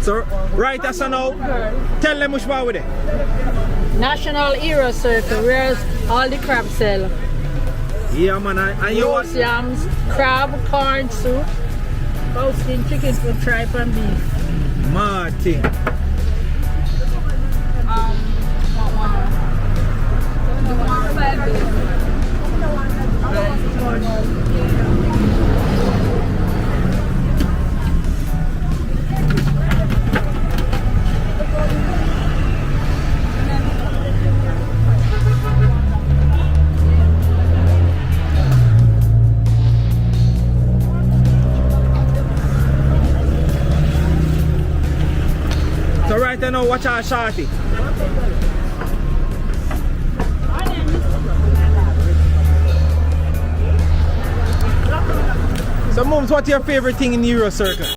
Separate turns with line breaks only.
So, right as I know, tell them which one with it.
National Era Circle, where's all the crab sell.
Yeah, man, and you
Roast yams, crab, corn soup, roasting chicken for tripe and beef.
Martin. So right now, watch our shorty. So, Mums, what's your favorite thing in the Euro Circle?